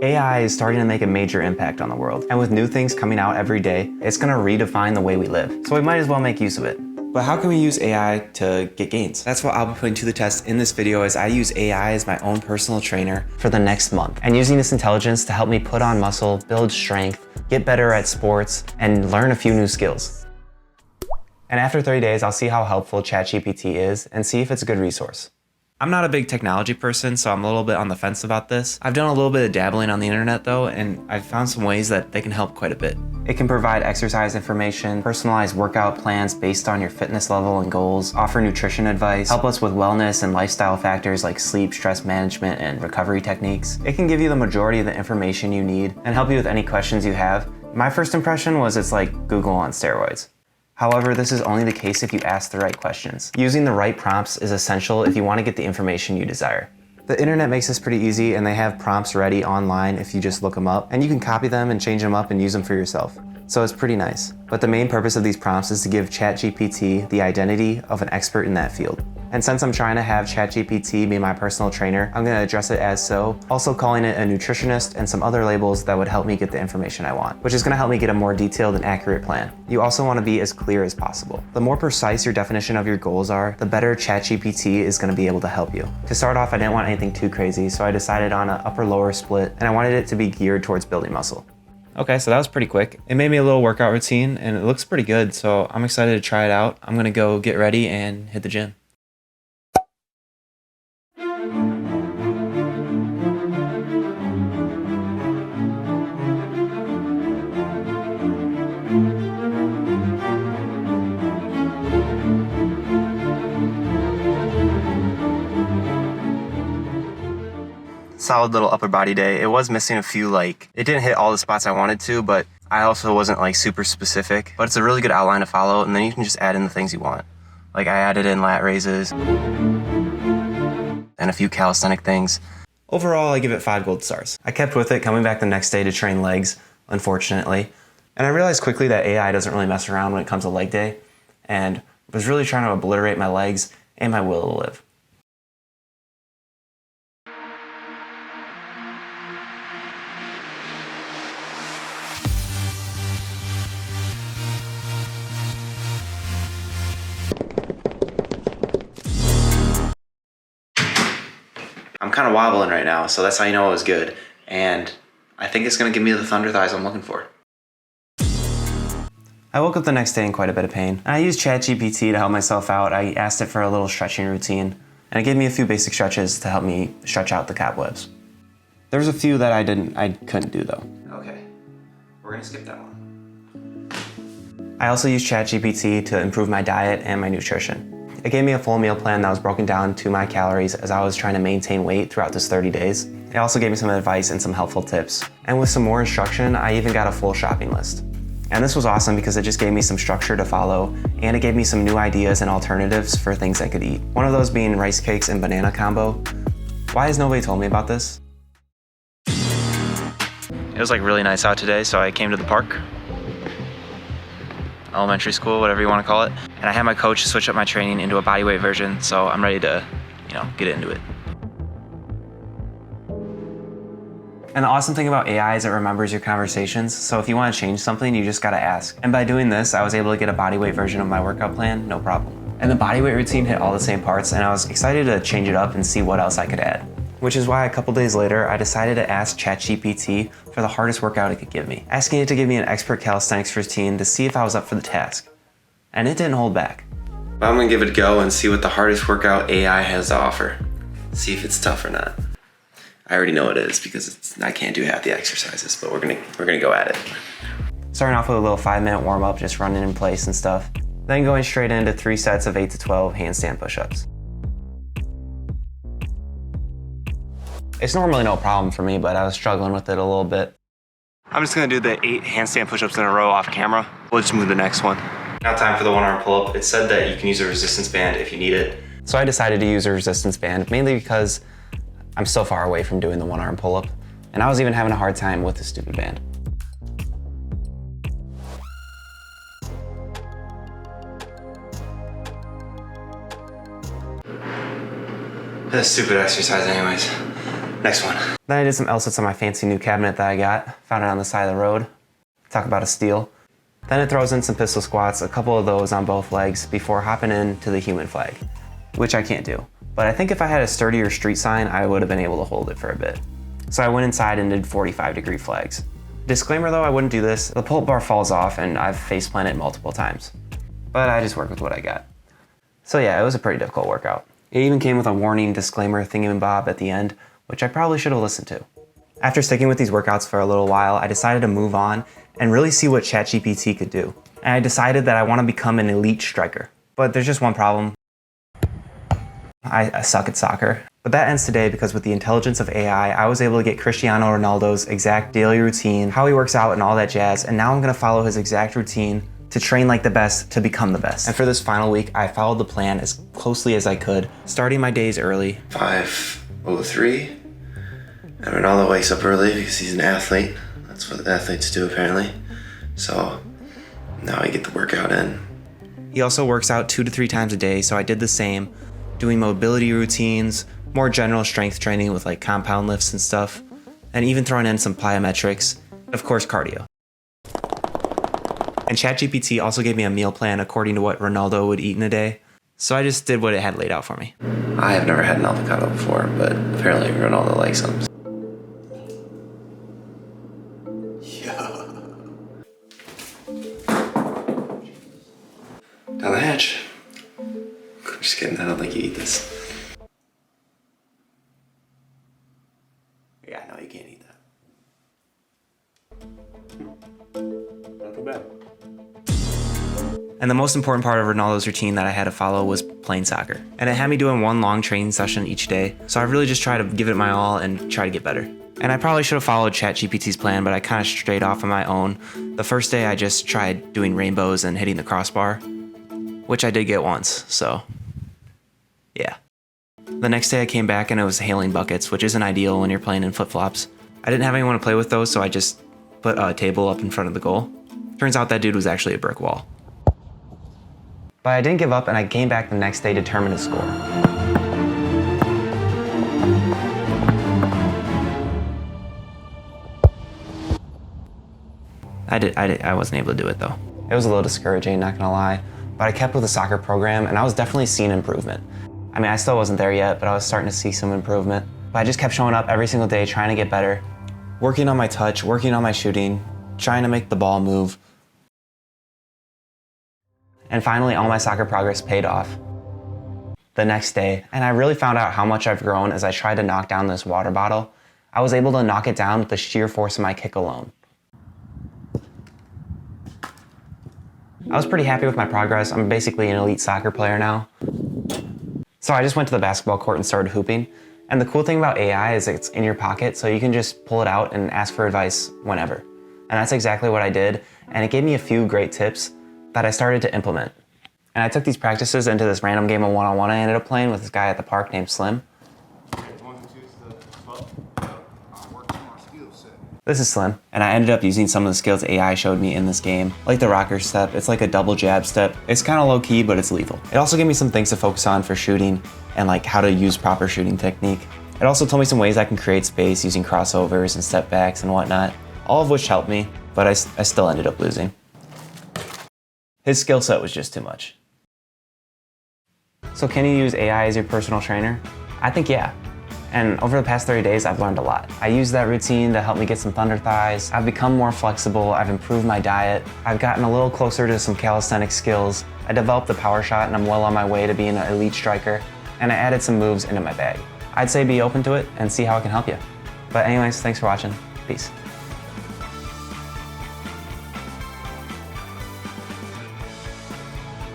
AI is starting to make a major impact on the world, and with new things coming out every day, it's going to redefine the way we live, so we might as well make use of it. But how can we use AI to get gains? That's what I'll be putting to the test in this video, as I use AI as my own personal trainer for the next month, and using this intelligence to help me put on muscle, build strength, get better at sports, and learn a few new skills. And after 30 days, I'll see how helpful Chat GPT is and see if it's a good resource. I'm not a big technology person, so I'm a little bit on the fence about this. I've done a little bit of dabbling on the internet though, and I've found some ways that they can help quite a bit. It can provide exercise information, personalized workout plans based on your fitness level and goals, offer nutrition advice, help us with wellness and lifestyle factors like sleep, stress management, and recovery techniques. It can give you the majority of the information you need and help you with any questions you have. My first impression was it's like Google on steroids. However, this is only the case if you ask the right questions. Using the right prompts is essential if you want to get the information you desire. The internet makes this pretty easy, and they have prompts ready online if you just look them up, and you can copy them and change them up and use them for yourself. So it's pretty nice. But the main purpose of these prompts is to give Chat GPT the identity of an expert in that field. And since I'm trying to have Chat GPT be my personal trainer, I'm going to address it as so, also calling it a nutritionist and some other labels that would help me get the information I want, which is going to help me get a more detailed and accurate plan. You also want to be as clear as possible. The more precise your definition of your goals are, the better Chat GPT is going to be able to help you. To start off, I didn't want anything too crazy, so I decided on an upper-lower split, and I wanted it to be geared towards building muscle. Okay, so that was pretty quick. It made me a little workout routine, and it looks pretty good, so I'm excited to try it out. I'm going to go get ready and hit the gym. Solid little upper body day. It was missing a few, it didn't hit all the spots I wanted to, but I also wasn't super specific. But it's a really good outline to follow, and then you can just add in the things you want. I added in lat raises and a few calisthenic things. Overall, I give it 5 gold stars. I kept with it, coming back the next day to train legs, unfortunately. And I realized quickly that AI doesn't really mess around when it comes to leg day, and was really trying to obliterate my legs and my will to live. I'm kind of wobbling right now, so that's how you know it was good. And I think it's going to give me the thunder thighs I'm looking for. I woke up the next day in quite a bit of pain. And I used Chat GPT to help myself out. I asked it for a little stretching routine, and it gave me a few basic stretches to help me stretch out the cobwebs. There's a few that I couldn't do though. Okay, we're gonna skip that one. I also used Chat GPT to improve my diet and my nutrition. It gave me a full meal plan that was broken down to my calories as I was trying to maintain weight throughout this 30 days. It also gave me some advice and some helpful tips. And with some more instruction, I even got a full shopping list. And this was awesome because it just gave me some structure to follow, and it gave me some new ideas and alternatives for things I could eat. One of those being rice cakes and banana combo. Why has nobody told me about this? It was really nice out today, so I came to the park. Elementary school, whatever you want to call it. And I had my coach switch up my training into a bodyweight version, so I'm ready to, get into it. And the awesome thing about AI is it remembers your conversations, so if you want to change something, you just gotta ask. And by doing this, I was able to get a bodyweight version of my workout plan, no problem. And the bodyweight routine hit all the same parts, and I was excited to change it up and see what else I could add. Which is why a couple days later, I decided to ask ChatGPT for the hardest workout it could give me, asking it to give me an expert calisthenics routine to see if I was up for the task. And it didn't hold back. But I'm gonna give it a go and see what the hardest workout AI has to offer. See if it's tough or not. I already know it is because I can't do half the exercises, but we're gonna go at it. Starting off with a little 5-minute warm up, just running in place and stuff. Then going straight into 3 sets of 8 to 12 handstand push-ups. It's normally no problem for me, but I was struggling with it a little bit. I'm just gonna do the 8 handstand push-ups in a row off camera. We'll just move to the next one. Now time for the 1-arm pull-up. It said that you can use a resistance band if you need it. So I decided to use a resistance band, mainly because I'm so far away from doing the 1-arm pull-up, and I was even having a hard time with the stupid band. That's a stupid exercise anyways. Next one. Then I did some L-sits on my fancy new cabinet that I got. Found it on the side of the road. Talk about a steal. Then it throws in some pistol squats, a couple of those on both legs before hopping into the human flag, which I can't do. But I think if I had a sturdier street sign, I would have been able to hold it for a bit. So I went inside and did 45-degree flags. Disclaimer though, I wouldn't do this. The pull-up bar falls off and I've face-planted multiple times. But I just work with what I got. So yeah, it was a pretty difficult workout. It even came with a warning disclaimer thingamabob at the end, which I probably should have listened to. After sticking with these workouts for a little while, I decided to move on and really see what Chat GPT could do. And I decided that I want to become an elite striker. But there's just one problem. I suck at soccer. But that ends today because with the intelligence of AI, I was able to get Cristiano Ronaldo's exact daily routine, how he works out and all that jazz, and now I'm gonna follow his exact routine to train like the best to become the best. And for this final week, I followed the plan as closely as I could, starting my days early. 5:03, and Ronaldo wakes up early because he's an athlete. That's what athletes do apparently. So now I get the workout in. He also works out 2 to 3 times a day, so I did the same, doing mobility routines, more general strength training with like compound lifts and stuff, and even throwing in some plyometrics, of course cardio. And Chat GPT also gave me a meal plan according to what Ronaldo would eat in a day, so I just did what it had laid out for me. I have never had an avocado before, but apparently Ronaldo likes them. Down the hatch. I'm just kidding, I don't think you eat this. Yeah, no, you can't eat that. Not too bad. And the most important part of Ronaldo's routine that I had to follow was playing soccer. And it had me doing one long training session each day, so I really just tried to give it my all and try to get better. And I probably should have followed ChatGPT's plan, but I kind of strayed off on my own. The first day I just tried doing rainbows and hitting the crossbar, which I did get once, so yeah. The next day I came back and it was hailing buckets, which isn't ideal when you're playing in flip-flops. I didn't have anyone to play with those, so I just put a table up in front of the goal. Turns out that dude was actually a brick wall. But I didn't give up and I came back the next day determined to score. I wasn't able to do it though. It was a little discouraging, not gonna lie, but I kept with the soccer program and I was definitely seeing improvement. I mean, I still wasn't there yet, but I was starting to see some improvement. But I just kept showing up every single day, trying to get better, working on my touch, working on my shooting, trying to make the ball move. And finally, all my soccer progress paid off the next day, and I really found out how much I've grown as I tried to knock down this water bottle. I was able to knock it down with the sheer force of my kick alone. I was pretty happy with my progress. I'm basically an elite soccer player now. So I just went to the basketball court and started hooping. And the cool thing about AI is it's in your pocket, so you can just pull it out and ask for advice whenever. And that's exactly what I did, and it gave me a few great tips that I started to implement. And I took these practices into this random game of one-on-one I ended up playing with this guy at the park named Slim. This is Slim, and I ended up using some of the skills AI showed me in this game, like the rocker step. It's like a double jab step. It's kind of low-key, but it's lethal. It also gave me some things to focus on for shooting and like how to use proper shooting technique. It also told me some ways I can create space using crossovers and step backs and whatnot, all of which helped me, but I still ended up losing. His skill set was just too much. So can you use AI as your personal trainer? I think yeah. And over the past 30 days, I've learned a lot. I used that routine to help me get some thunder thighs. I've become more flexible. I've improved my diet. I've gotten a little closer to some calisthenic skills. I developed the power shot and I'm well on my way to being an elite striker. And I added some moves into my bag. I'd say be open to it and see how it can help you. But anyways, thanks for watching. Peace.